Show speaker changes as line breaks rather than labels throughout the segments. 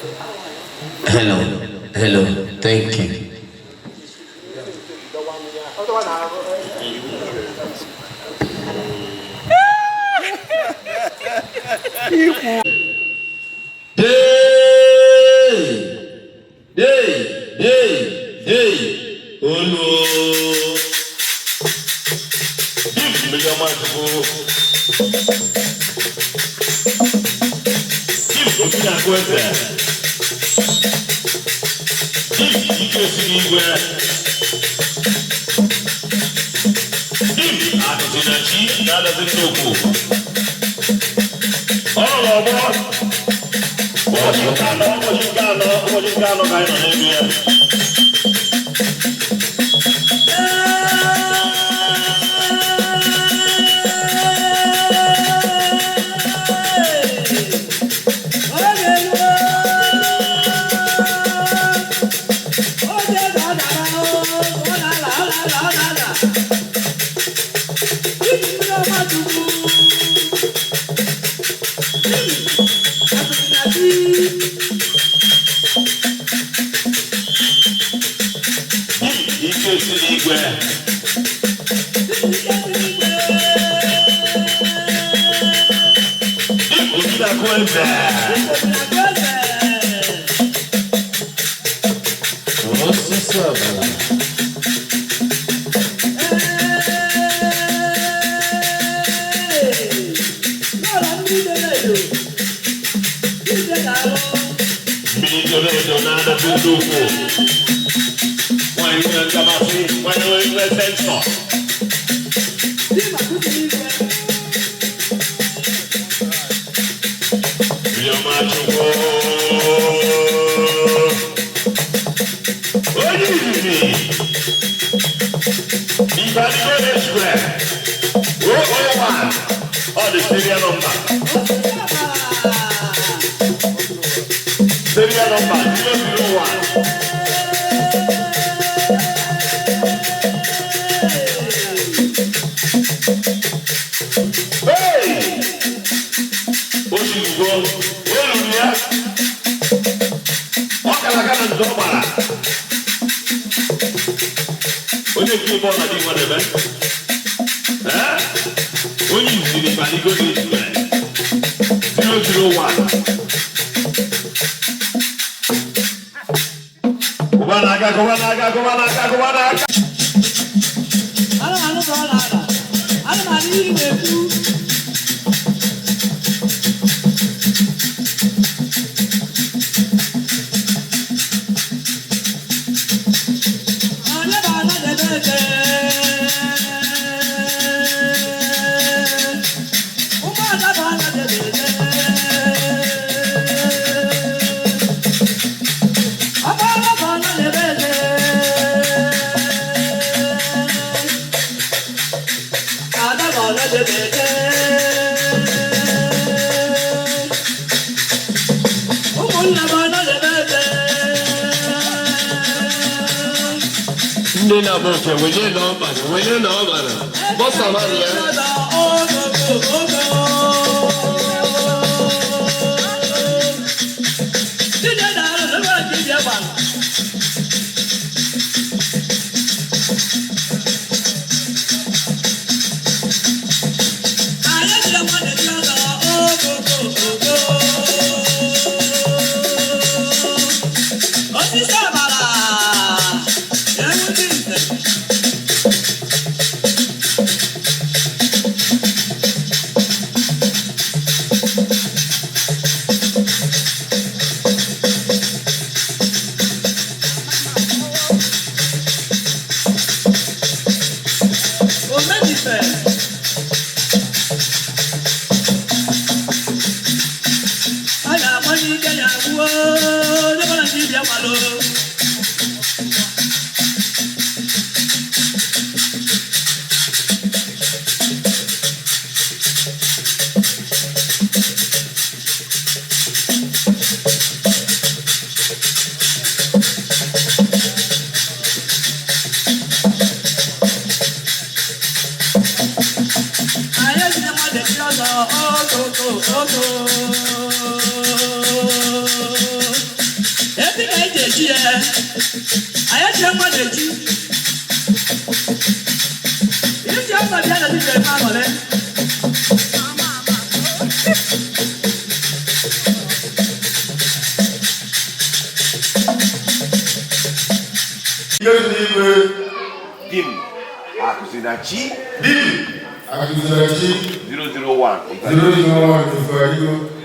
Hello, hello, thank you. Hey, Olu. Give me your microphone. Give me your question. Give me your Give Adazi, Adazi Nnukwu. All of us. What you can know, kind of here. Ikechukwu.
Dim. Akusinachi. 001.
001 002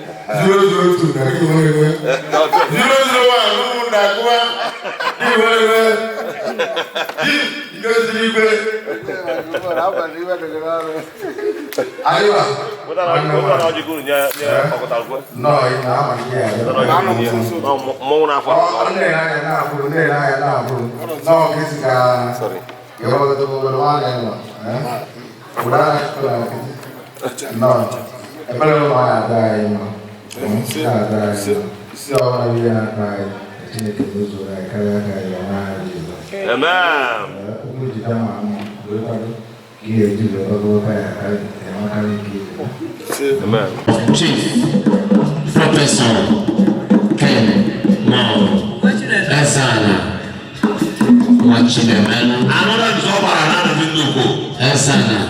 Chief Professor Ken Mo Esana Wachinemelu
Another is over another Nnukwu.
Esana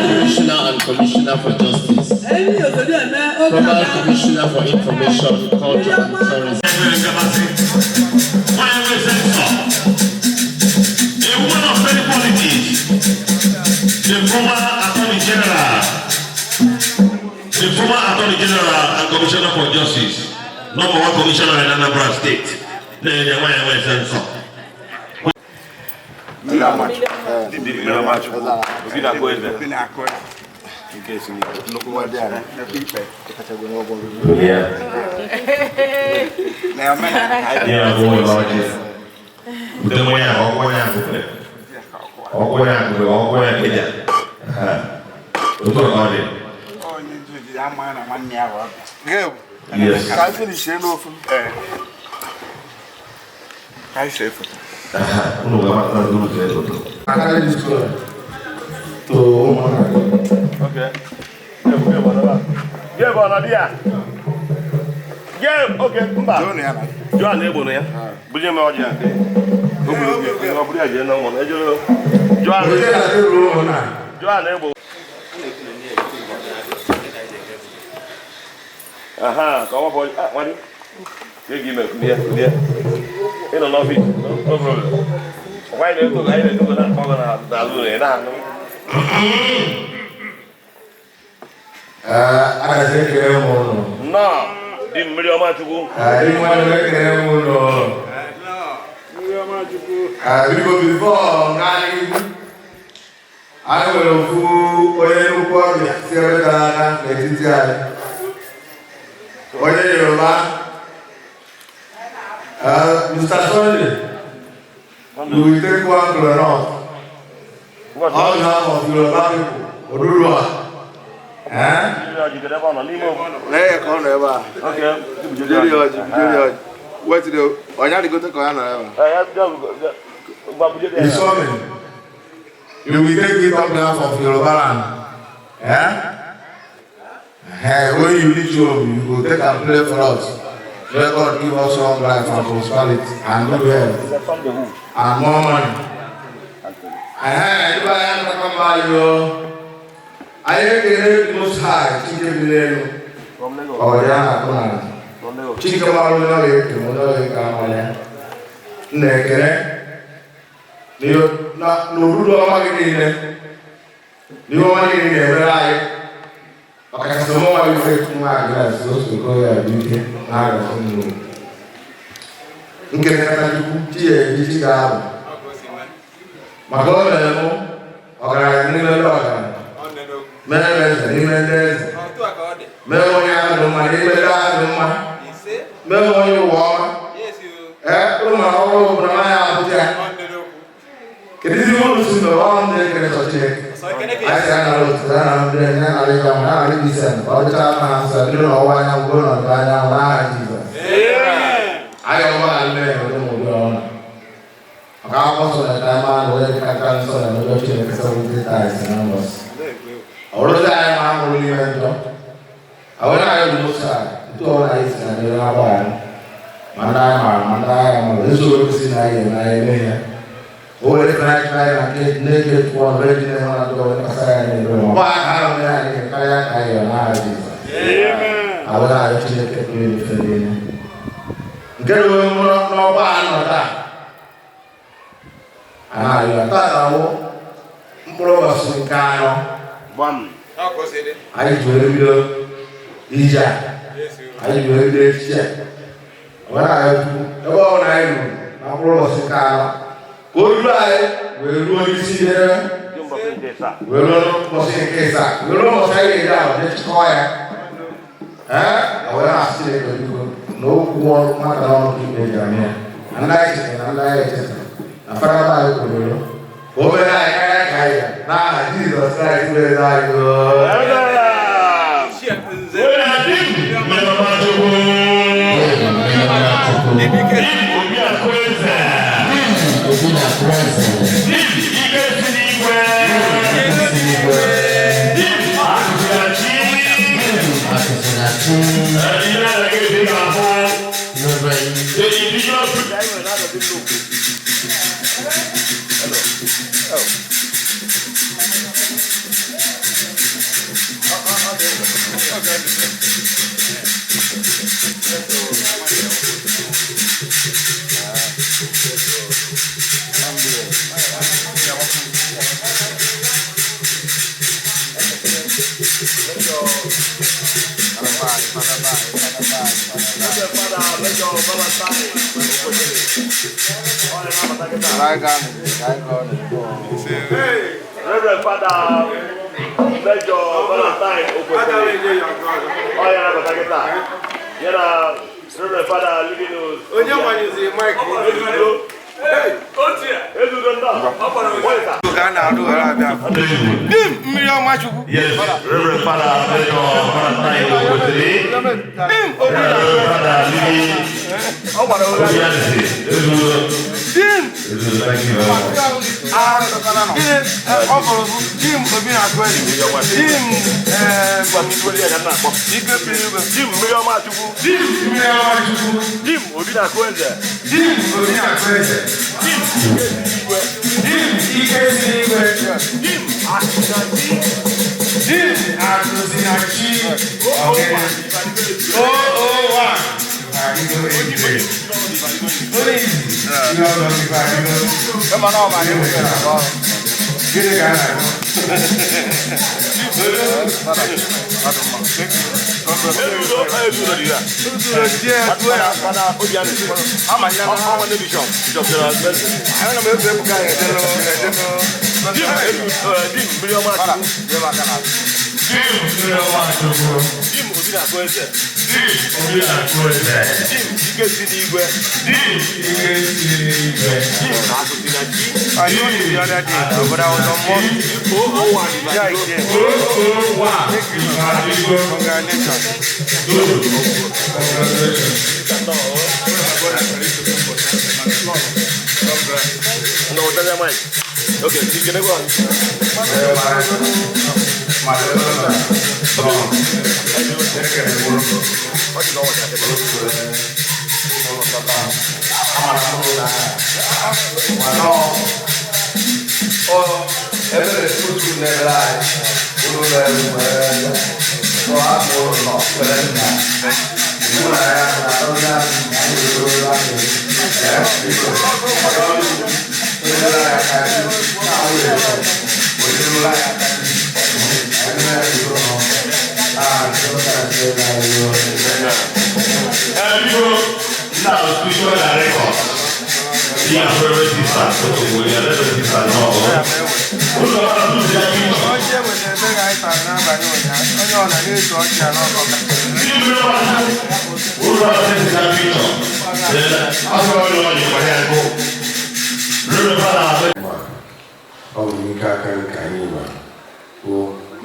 Commissioner and Commissioner for Justice, former Commissioner for Information, Culture and Tourism.
One of many qualities, the former Attorney General and Commissioner for Justice, number one Commissioner in Anambra State. Come on, what? Give me clear. You don't know it. No problem. Why do you do that? No, didn't million much go. I didn't want to make them. No, before.
I will fool Okoye Sierra Letizia. Okoye Yoruba. Mr. Sunday, you will take one to the north. All half of Yoruba people, Odurua. What to do? Why not go to Koyana? It's coming. You will take it up now of Yoruba land. When you reach home, you will take and play for us. Let God give us long life and prosperity and good health and more money. I hear the most high, Chicken Bileno, or Yana, Chicken Malone, Nekere, you not no good money, you money in every life. Okay, so more you say to my glass, those who go there, you can have a new. You can have a tea, you can my brother, or new daughter. Members, members, members, my neighbor, member, you walk. Yes, you. All over my can you want to see the one day? I said, I was there, I listen. All the time, I don't know why I'm going on by now. I don't want to learn. I also had a man who had a cancer and a doctor and 70 times numbers. All the time, I'm only mental. I went out of the side, 2 hours and a half. Mandai, this was in I over the night, I get naked for ready and I go inside the room. Why have I will have to take a really feeling. Get away, no one or that. And I thought I was in Kano. One. I do Ija. I do it. When I about I was in Kano. Goodbye, we'll do it here. We'll not see a case. We'll not say it down. Let's quiet. I will ask you no more matter to be done here. And I like it. I found out. Over there, now Jesus Christ will I go.
Reverend Father, Major Valentine Okoye. Oh, yeah, Reverend Father living news. Oh, yeah, man, you see, Mike. Hey, what's here? Yes, Reverend Father Major Valentine Okoye. No, tell them mine. Okay, you can go on.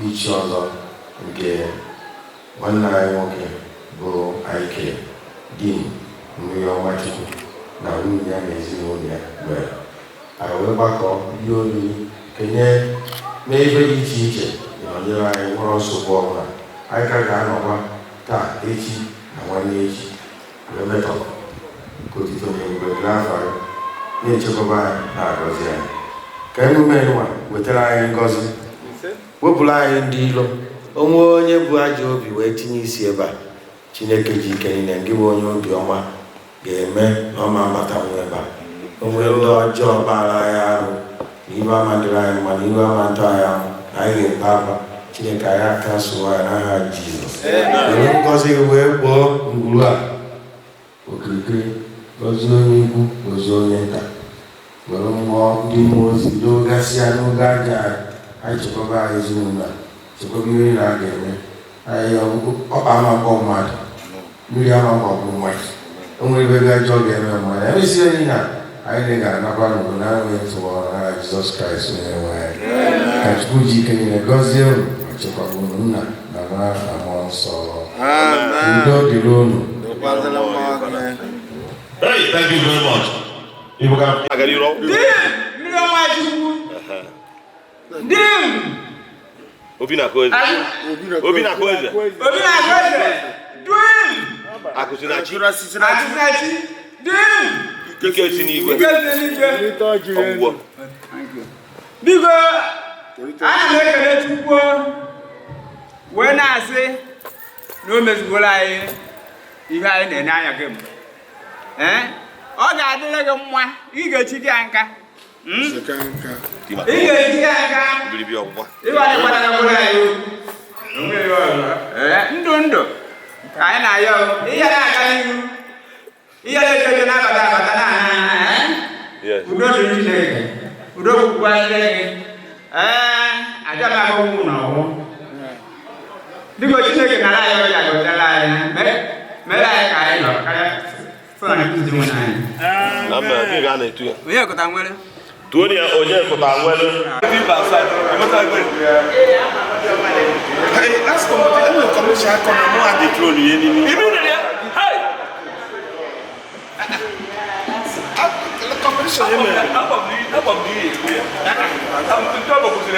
Each other nke nwanne anyị nwoke bụ Ike Dim Nnukwu na nwunye ya na ezinụlọ ya mere anyị wee gbakọ ihe oriri kenye n'ebe dị iche iche nọnyere anyị nwere nsogbu ọbụla anyị ka ga-anọkwa taa echi na nwanne echi wee metọ ka otito n'ebube n'afọ anyị na-echekwaba anyị na-agọzi anyị ka emume nwa wetara anyị ngọzi wepụrụ anyị ndị ilo onwe onye bụ ajọ obi wee tinye isi ebe a Chineke ji ike niile nke bụ onye obi ọma ga-eme na ọma mata nwe ebe a onwe ndị ọjọọ bara anyị arụ na ibe amadịrị anyị mma na ibe amantụ anyị ahụ na anyị ga-ekpe akwa Chineke anyị aka sụwa ya n'aha Jizọs were ngọzi wee kpọọ ngwuru a okirikiri gọzie onye ikwu gọzie onye nta were mmụọ ndị mmụọ ozi dogasịa n'oge aja anyị chekwaba anyị ezinụlọ chekwaba ihe na a ga-eme anyị ọkpa amakpọ mmadụ mmiri amakpọ bụ mmadụ o nwere ebe gajọ ga-eme mmadụ emesi onye na anyị ga-anakwa n'obodo na-enweghị ntụwa n'agha Jizọs Kraịst onye nwe anyị ka Chukwu ji ike niile gọzie unu ma chekwaba unu nna na nwa na mmụọ nsọ udo dịrị unu.
Hey, thank you very much. People can I get it wrong.
Dim. Obina Koze. Obina Koze. Obina Koze. Dim. Akusinachi. Akusinachi. Dim. Ikechukwu. Ikechukwu. Biko, ana ekele Chukwu. When I say no mezgola anyị ihe anyị na-enye anya gị ọ ga-adịrị gị mma ị ga-echi gị nka ndụ ka anyị na-ayọ ihe na-aga n'ihu ihe na-eje na-abata abata na udo dịrị Chineke udo bụkwa gị aja m agbanwu na ọnwụ biko Chineke nara anyị ọja gọziela anyị mere anyị ka anyị nọ karịa sọ na ndị nwe anyị onye kụta nwere
Tuoni ya onye kụta nwere
Hey, that's commercial economy and the throne you need. Competition you mean? Up of the I'm to talk about the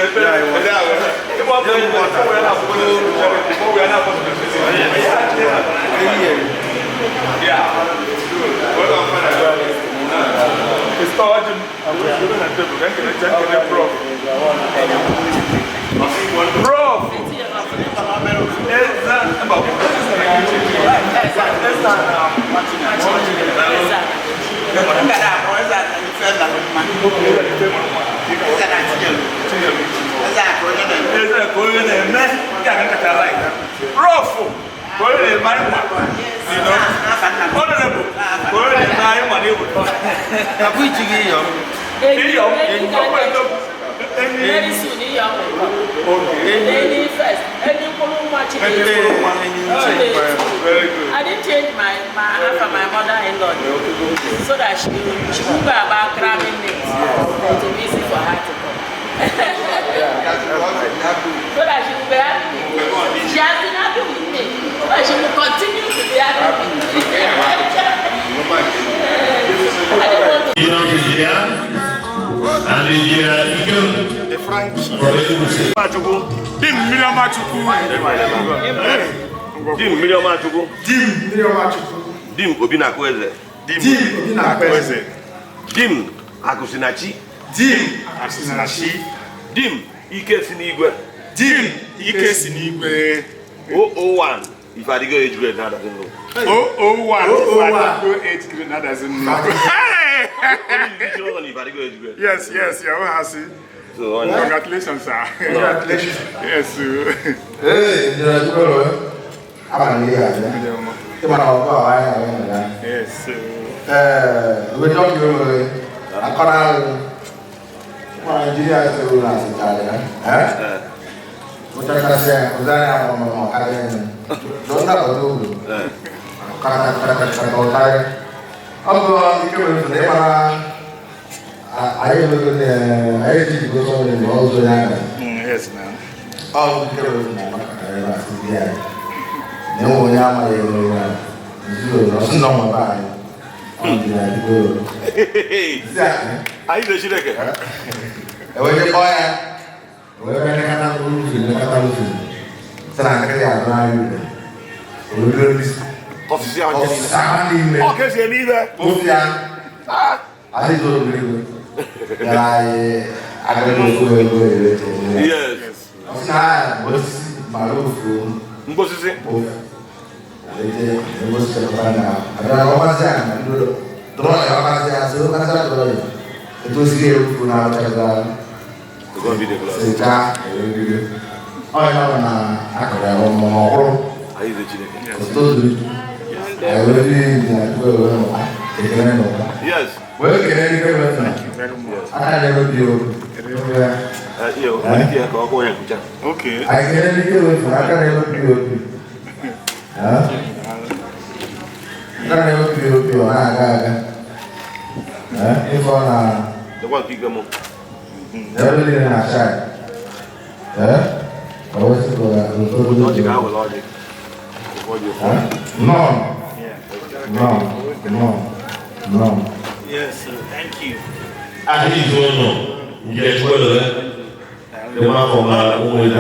Very soon, you are
Okay.
any first, any
Very good.
I didn't change my half of my mother-in-law so that she will go about grabbing it. It will be easy for her to come. So that she will be happy. She has been happy with me. But she will continue to be happy with me.
And the
Frank.
Dim Obina Kweze. Dim Akusinachi. Dim Ike Sinigwe. 001. If I go age grade, now doesn't know.
001. If I go age grade, now doesn't know.
If I go age grade.
Yes, yeah, so congratulations, sir.
Congratulations.
Yes, sir.
Hey,
Yes, sir.
We don't do Nigeria is a rule as Italian. What I can say, was I am on Italian. Don't have a rule. I did go on in also.
Yes, ma'am.
Oh, no, Yama, you know, no,
Are you the Shireke?
When you buy it, we're going to have a roof in the Catalan. So I'm going to have a roof.
Official.
Okay, see me there. I did not believe it. I don't know.
Yes.
I was my roof.
What is it?
It was a banana. I don't know what's that. It was here for now.
It's going to be the glass.
I don't know.
Are you the Shireke? Yes.
Well, can I never do?
Okay.
I can never do. I never do. If on
The one pick them up.
never did a side. I was
Logic, I will logic.
No.
Yes, sir. Thank you.
I think you don't know. You get well, the man from Umweda,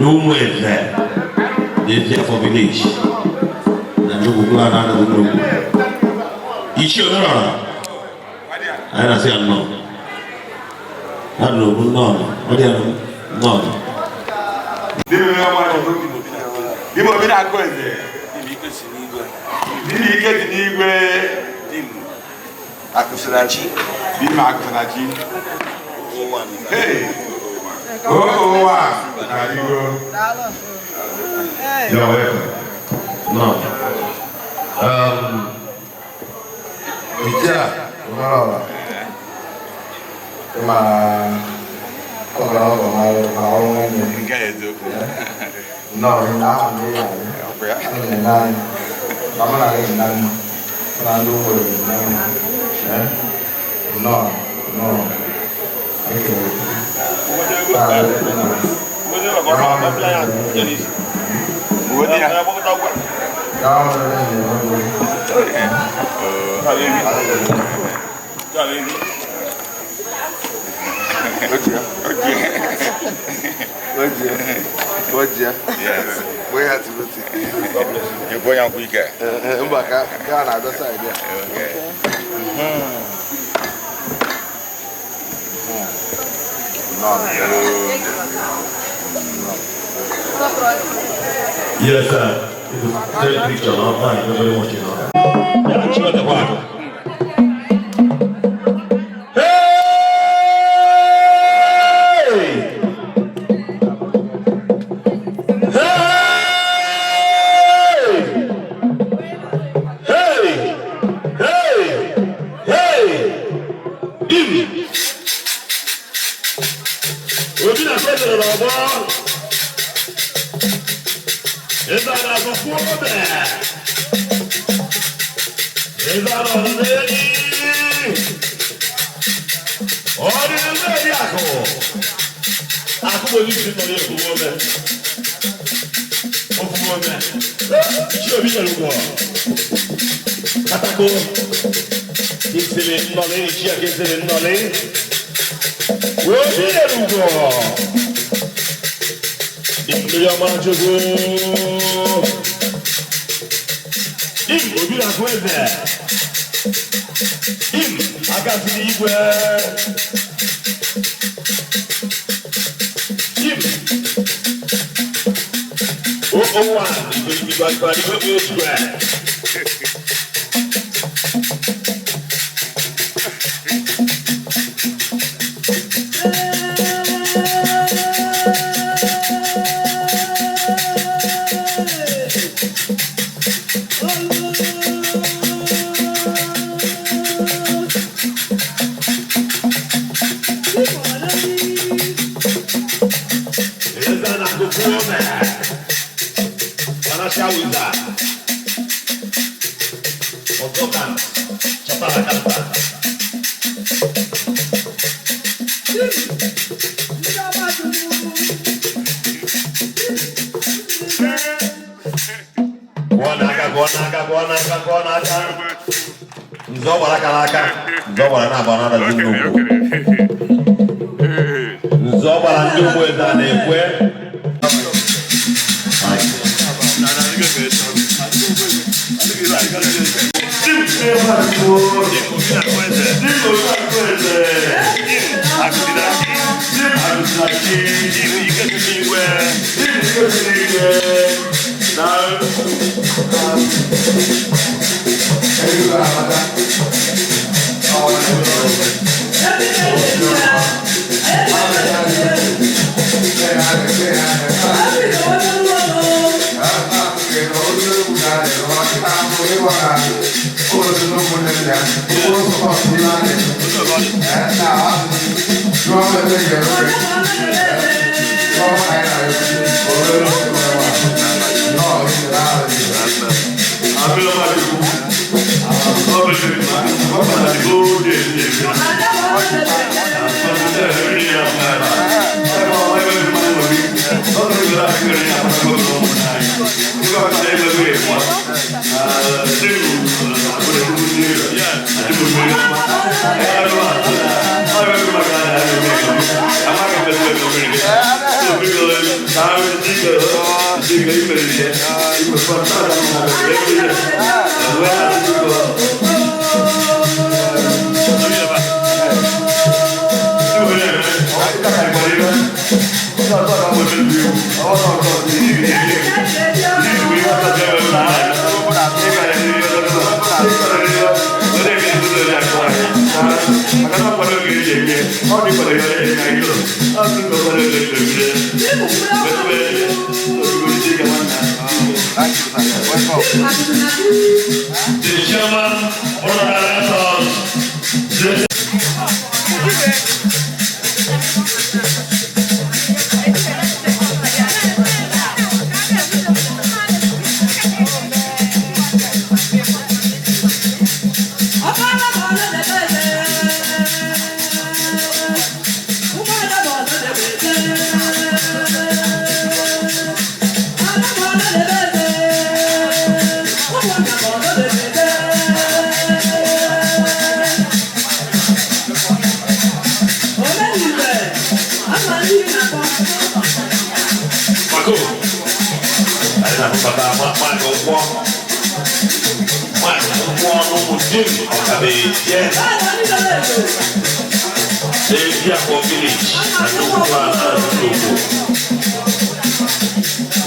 no more there. They there for village. And you go another group. Each other. I say no. I don't know, no. You're welcome. No.
Yes. We have to do it. You're going out weekend. God, I just idea. Okay.
Yes, sir. Take a picture. Nobody wants you now.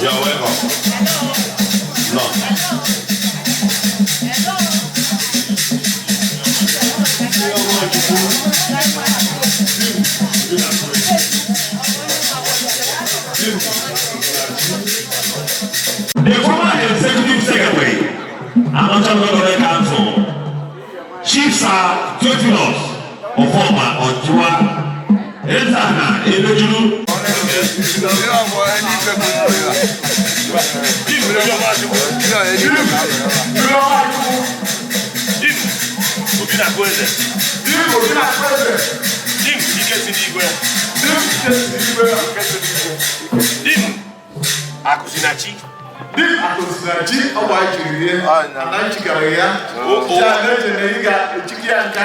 You're welcome. No. The former executive secretary and National Council, chiefs are 20 laws of former on Jua, Ezana, Elejulu.
Akusinachi.
Akusinachi, ọba ìjìrì yẹn, alájìgàrẹ̀ ya, tí a lẹ́jẹ̀ ní ìgà ìjìkí àǹkà,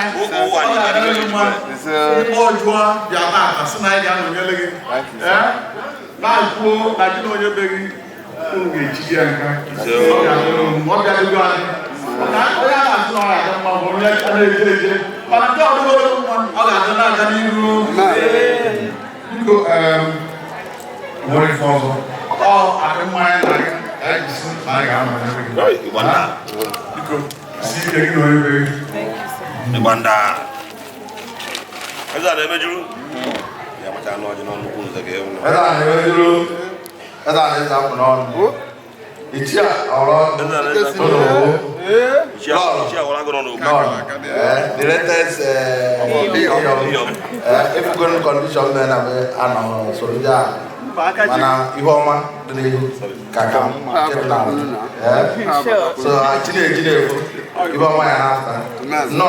ọ̀nà àdéhùn ma, ọjọ́ yàrá àkàsínà ìgà nọ̀nyẹ́lẹ́gẹ́, náà kú nàìjí náà yẹ bẹ́ẹ̀ fún ìjìkí àǹkà, wọ́n bí adégbé wáyé, ọ̀nà ọ̀yá àti náà àdé ma bọ̀ ní ẹ̀jẹ̀ ẹ̀jẹ̀, ọ̀nà tí ọdún ọ̀gá àdé náà àdé ní irú, nígbò wọ́n rí fọ́ọ̀sọ̀. Oh, I don't mind. I just like I'm
Right, Wanda.
See you again, baby.
Wanda. Is that the major? Yeah, but I know you don't know the game.
Is that the major? Is that the afternoon? It's here, all right.
Is that the
the latest, if you go to condition, then I know, so yeah. Mana ihoma dene kakam so actually ihoma ya after no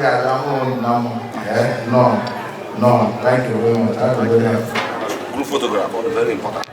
ya no thank you very much. I very much.
Group photograph, very important.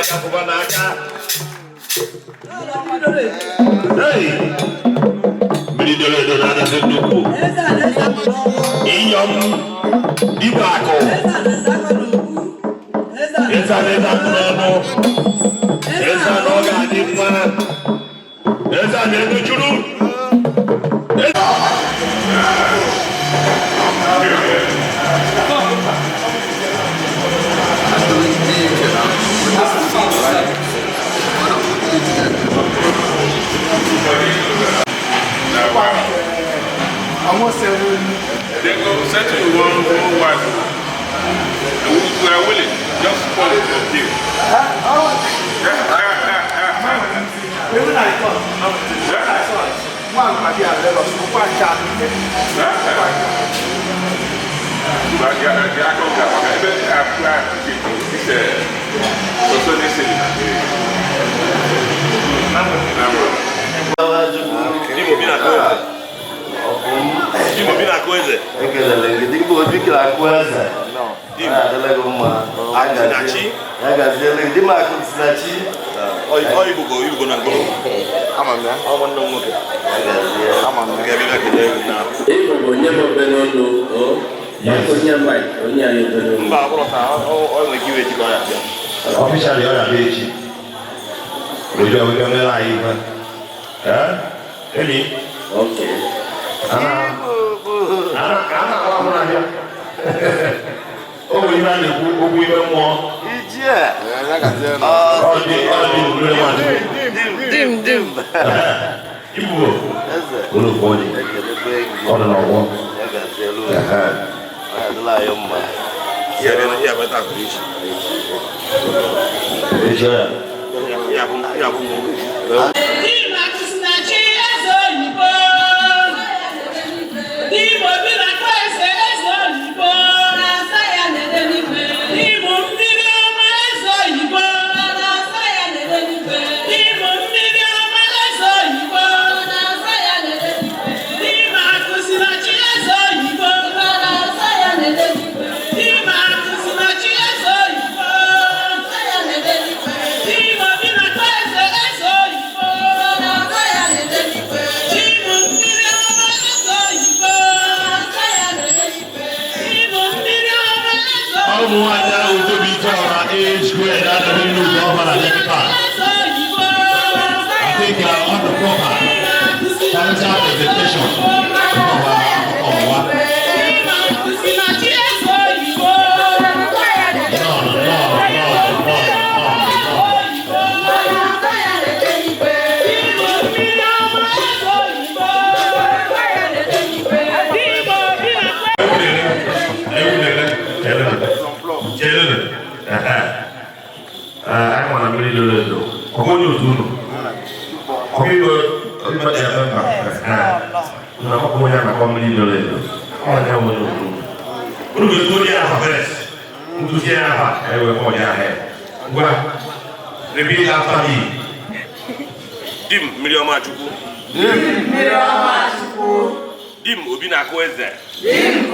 n'aka pụba n'aka. Hey! Mmiri doro edo na-adazi nnukwu. Iyom dịkwa akụ. Eza na-eza n'ọnụ. Eza na ọ ga-adị mma. Eza na-edu juru.
Almost 7.
They go settle one wife. We are willing. Just call it a deal.
Even I thought. One might be a level of quite charming.
Dimo bina koeze.
Ekelele, dịka obi kere akụ eze.
Dimo.
Adịlego mma.
Akụsinachi.
Ya gaziele, di m akụsinachi.
Ibugo na ngolo.
Ama m ya.
Ọ nwanne m nwoke.
Ya gazie.
Ama m ya.
Ga-ebe ga kele na.
Ịbụ onye m obere olu o. Onye mmadụ, onye anyị obere olu.
Mba abụrụ ka ọ nwere ike iwe ejikọ ya bịa.
Ọfịshalị ọ na-abịa echi. Ojú ọ̀gbẹ́gbẹ́ mẹ́rin ayé fún ẹ. Ẹni.
Okay.
Ana àwọn àbíà. Ó wù yín láti kú gbogbo ibẹ̀ mọ́.
Ìjì ẹ̀.
Ọdí ìwúlẹ̀ wà ní.
Dim.
Ibùdó. Olùkọ́ ni. Ọ̀nà ọ̀wọ́.
Iya bata ko ishi.
Ejo ya.
Ya bu mo. Repeat after me. Dim Miriamachukwu. Dim Obinakweze. Dim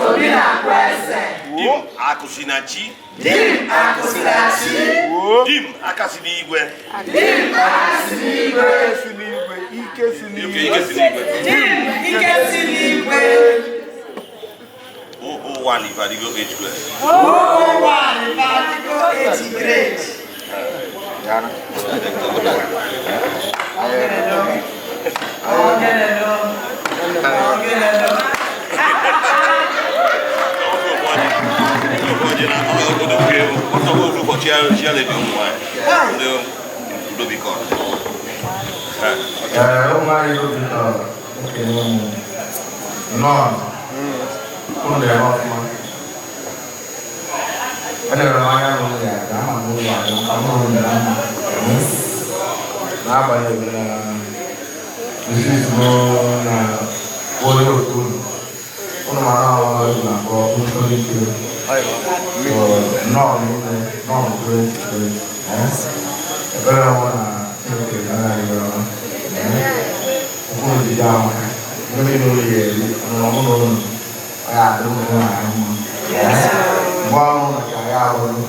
Akusinachi. Dim Akasinigwe. Ike. One if I go age grade.
One if I go age grade.
N'agbanyeghị na nzuzo na onye otu ụnụ mara ọrụ na-akpọ ntolite ebere ọnwụ na Chineke anaghị ọrụ okwu ojiji ahụ ndị n'ụlọ ya eri ọmụ na ụlọ ya adị ụmụ na ahụ mgbe ọrụ na ka ya abụrụ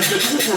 Ikechukwu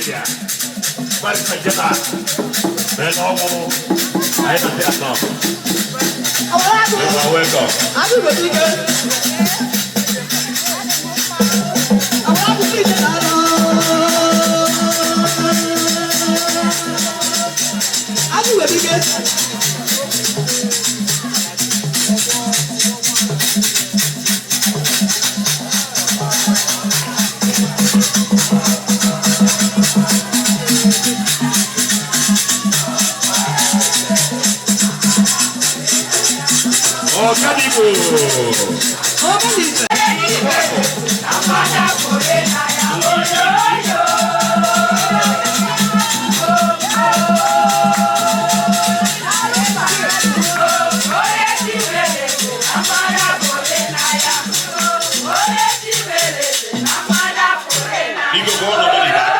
Nigeria. Mas vai gerar. Pega o welcome. You go on